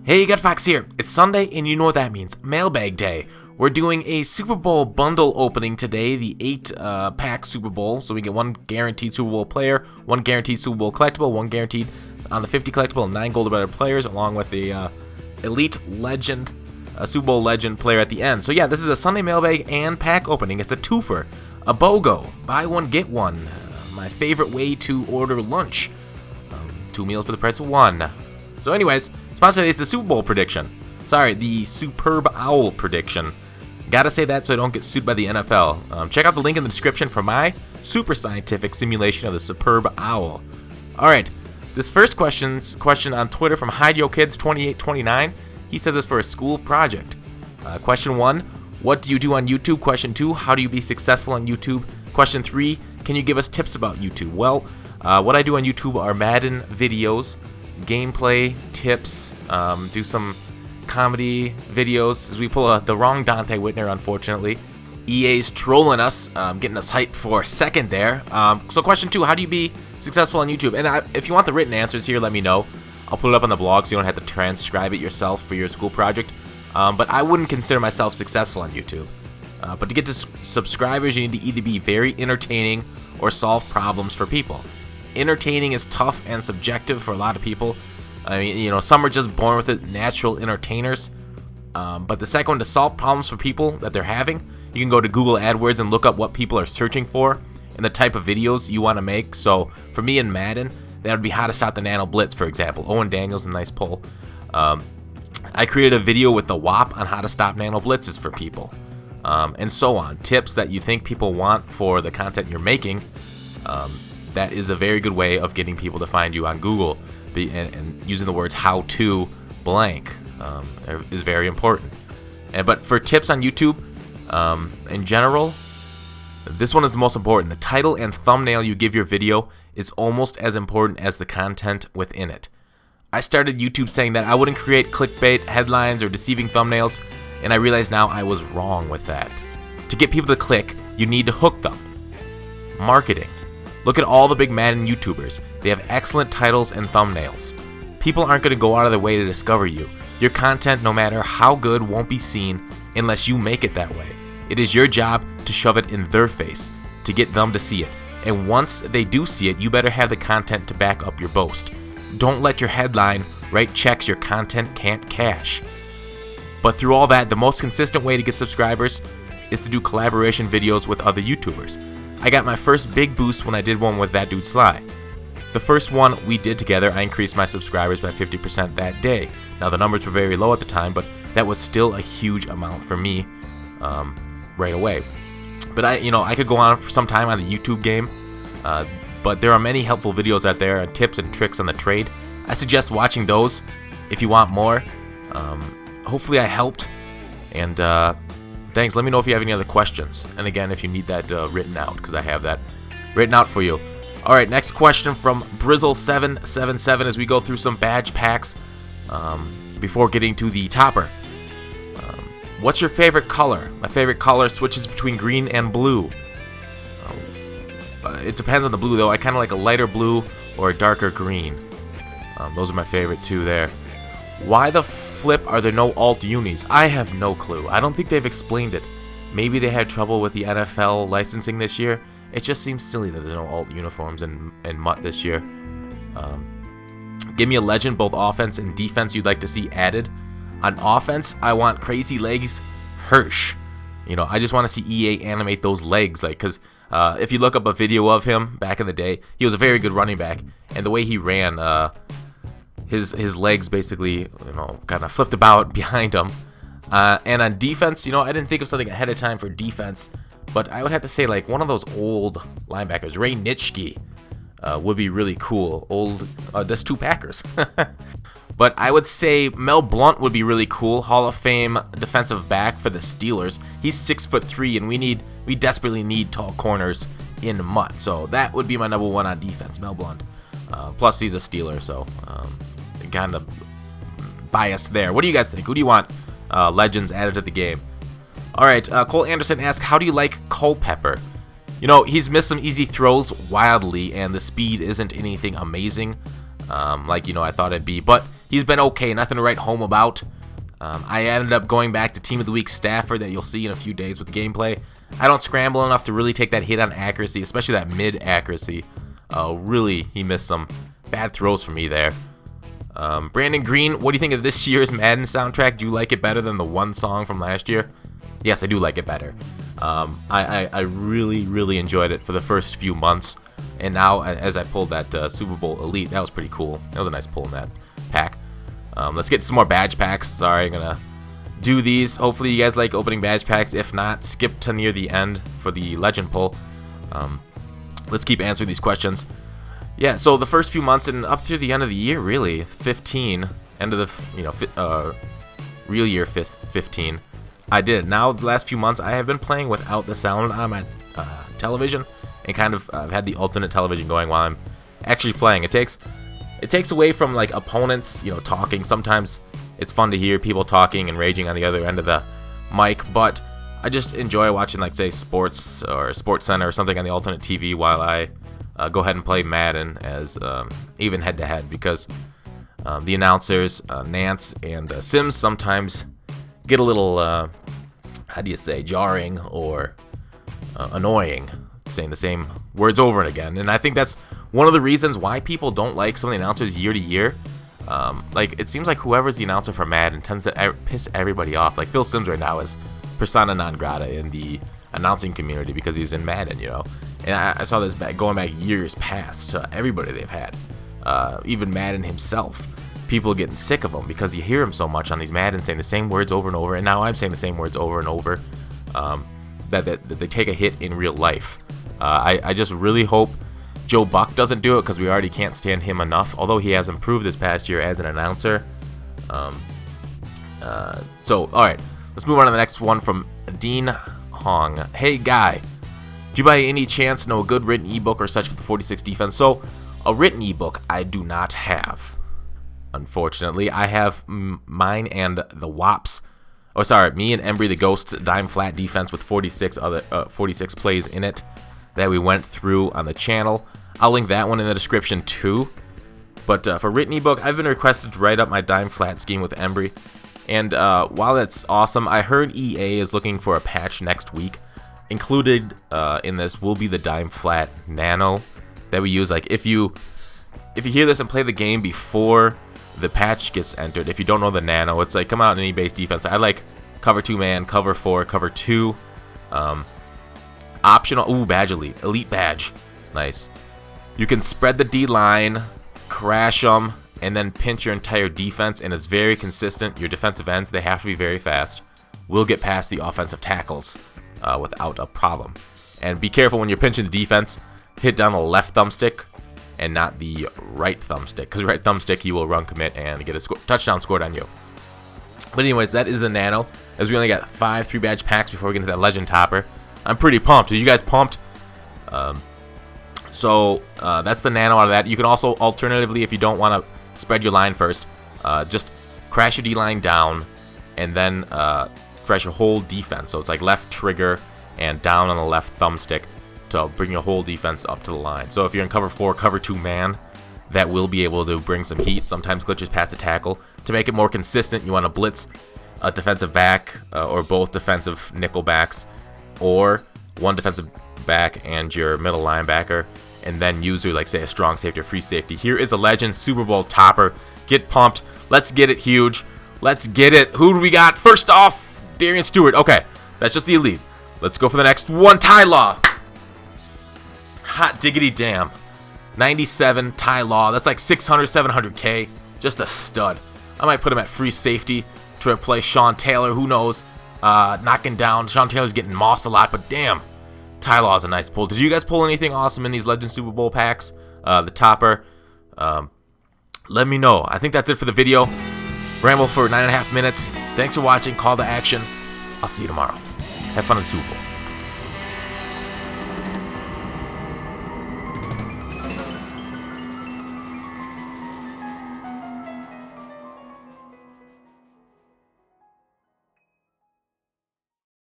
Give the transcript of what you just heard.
Hey, Gutfoxx here. It's Sunday, and you know what that means. Mailbag day. We're doing a Super Bowl bundle opening today, the 8-pack Super Bowl. So we get one guaranteed Super Bowl player, one guaranteed Super Bowl collectible, one guaranteed on the 50 collectible, and 9 gold or better players, along with the elite legend, Super Bowl legend player at the end. So yeah, this is a Sunday mailbag and pack opening. It's a twofer, a BOGO, buy one get one. My favorite way to order lunch. 2 meals for the price of 1. So anyways, sponsor today is the Super Bowl prediction. Sorry, the Superb Owl prediction. Gotta say that so I don't get sued by the NFL. Check out the link in the description for my super scientific simulation of the Superb Owl. Alright, this first question on Twitter from HideYoKids2829. He says it's for a school project. Question 1, what do you do on YouTube? Question 2, how do you be successful on YouTube? Question 3, can you give us tips about YouTube? Well, what I do on YouTube are Madden videos, gameplay, tips, do some comedy videos as we pull the wrong Dante Whitner, unfortunately. EA's trolling us, getting us hyped for a second there. So question 2, how do you be successful on YouTube? And if you want the written answers here, let me know. I'll put it up on the blog so you don't have to transcribe it yourself for your school project. But I wouldn't consider myself successful on YouTube. But to get to subscribers, you need to either be very entertaining or solve problems for people. Entertaining is tough and subjective for a lot of people. I mean, you know, some are just born with it, natural entertainers. But the second one, to solve problems for people that they're having, you can go to Google AdWords and look up what people are searching for and the type of videos you want to make. So for me in Madden, that would be how to stop the Nano Blitz, for example. Owen Daniels, a nice pull. I created a video with the WAP on how to stop Nano Blitzes for people. And so on. Tips that you think people want for the content you're making. That is a very good way of getting people to find you on Google, and using the words how to blank is very important. But for tips on YouTube in general, this one is the most important. The title and thumbnail you give your video is almost as important as the content within it. I started YouTube saying that I wouldn't create clickbait headlines or deceiving thumbnails, and I realize now I was wrong with that. To get people to click, you need to hook them. Marketing. Look at all the big Madden YouTubers. They have excellent titles and thumbnails. People aren't going to go out of their way to discover you. Your content, no matter how good, won't be seen unless you make it that way. It is your job to shove it in their face, to get them to see it. And once they do see it, you better have the content to back up your boast. Don't let your headline write checks your content can't cash. But through all that, the most consistent way to get subscribers is to do collaboration videos with other YouTubers. I got my first big boost when I did one with thatdudesly. The first one we did together, I increased my subscribers by 50% that day. Now the numbers were very low at the time, but that was still a huge amount for me right away. But I could go on for some time on the YouTube game, but there are many helpful videos out there and tips and tricks on the trade. I suggest watching those if you want more. Hopefully I helped, and thanks. Let me know if you have any other questions. And again, if you need that written out, because I have that written out for you. Alright, next question from Brizzle777 as we go through some badge packs before getting to the topper. What's your favorite color? My favorite color switches between green and blue. It depends on the blue, though. I kind of like a lighter blue or a darker green. Those are my favorite two there. Why the flip are there no alt unis? I have no clue. I don't think they've explained it. Maybe they had trouble with the NFL licensing this year. It just seems silly that there's no alt uniforms in MUT this year. Give me a legend, both offense and defense, you'd like to see added. On offense, I want Crazy Legs Hirsch. I just want to see EA animate those legs, because if you look up a video of him back in the day, he was a very good running back, and the way he ran, his legs basically, kind of flipped about behind him. And on defense, I didn't think of something ahead of time for defense, but I would have to say one of those old linebackers, Ray Nitschke, would be really cool. That's 2 Packers. But I would say Mel Blount would be really cool. Hall of Fame defensive back for the Steelers. He's 6'3", and we desperately need tall corners in MUT. So that would be my number 1 on defense, Mel Blount. Plus he's a Steeler, so kind of biased there. What do you guys think? Who do you want legends added to the game? Alright, Cole Anderson asks, how do you like Culpepper? He's missed some easy throws wildly, and the speed isn't anything amazing. I thought it'd be. But He's been okay, nothing to write home about. I ended up going back to Team of the Week Stafford that you'll see in a few days with the gameplay. I don't scramble enough to really take that hit on accuracy, especially that mid accuracy. Really, he missed some bad throws for me there. Brandon Green, what do you think of this year's Madden soundtrack? Do you like it better than the one song from last year? Yes, I do like it better. I really enjoyed it for the first few months. And now, as I pulled that Super Bowl Elite, that was pretty cool. That was a nice pull in that pack. Let's get some more badge packs. Sorry, I'm going to do these. Hopefully you guys like opening badge packs. If not, skip to near the end for the legend pull. Let's keep answering these questions. Yeah, so the first few months and up to the end of the year, really, 15, end of the real year 15, I did it. Now the last few months, I have been playing without the sound on my television, and kind of I've had the alternate television going while I'm actually playing. It takes away from like opponents, talking. Sometimes it's fun to hear people talking and raging on the other end of the mic, but I just enjoy watching, like, say, sports or Sports Center or something on the alternate TV while I go ahead and play Madden as even head-to-head, because the announcers, Nance and Sims, sometimes get a little, how do you say, jarring or annoying, saying the same words over and again. And I think that's one of the reasons why people don't like some of the announcers year to year. Like, it seems like whoever's the announcer for Madden tends to piss everybody off. Like, Phil Sims right now is persona non grata in the announcing community because he's in Madden, And I saw this going back years past to everybody they've had. Even Madden himself. People getting sick of him because you hear him so much on these Madden saying the same words over and over. And now I'm saying the same words over and over. That they take a hit in real life. I just really hope Joe Buck doesn't do it, because we already can't stand him enough, although he has improved this past year as an announcer. So, alright, let's move on to the next one from Dean Hong. Hey, guy, do you by any chance know a good written ebook or such for the 46 defense? So, a written ebook I do not have, unfortunately. I have mine and the WAPs. Oh, sorry, me and Embry the Ghost's dime flat defense with 46 plays in it that we went through on the channel. I'll link that one in the description too. But for written ebook, I've been requested to write up my dime flat scheme with Embry. And while that's awesome, I heard EA is looking for a patch next week. Included in this will be the dime flat nano that we use. Like, if you hear this and play the game before the patch gets entered, if you don't know the nano, it's like come out in any base defense. I like cover 2 man, cover 4, cover 2. Optional, ooh, badge elite badge, nice. You can spread the D-line, crash them, and then pinch your entire defense, and it's very consistent. Your defensive ends, they have to be very fast, will get past the offensive tackles without a problem. And be careful when you're pinching the defense, hit down the left thumbstick and not the right thumbstick, because right thumbstick you will run commit and get a touchdown scored on you. But anyways, that is the nano, as we only got 5 3-badge packs before we get into that legend topper. I'm pretty pumped. Are you guys pumped? So that's the nano out of that. You can also, alternatively, if you don't want to spread your line first, just crash your D-line down and then crash your whole defense. So it's like left trigger and down on the left thumbstick to bring your whole defense up to the line. So if you're in cover 4, cover 2 man, that will be able to bring some heat. Sometimes glitches past the tackle. To make it more consistent, you want to blitz a defensive back or both defensive nickel backs, or one defensive back and your middle linebacker, and then use your, like, say, a strong safety or free safety. Here is a legend Super Bowl topper. Get pumped. Let's get it huge. Let's get it. Who do we got? First off, Darian Stewart. Okay, that's just the elite. Let's go for the next one. Ty Law. Hot diggity damn. 97 Ty Law. That's like 600, 700K. Just a stud. I might put him at free safety to replace Sean Taylor. Who knows? Knocking down. Sean Taylor's getting mossed a lot, but damn. Ty Law is a nice pull. Did you guys pull anything awesome in these Legend Super Bowl packs? The topper. Let me know. I think that's it for the video. Ramble for 9.5 minutes. Thanks for watching. Call to action. I'll see you tomorrow. Have fun in the Super Bowl.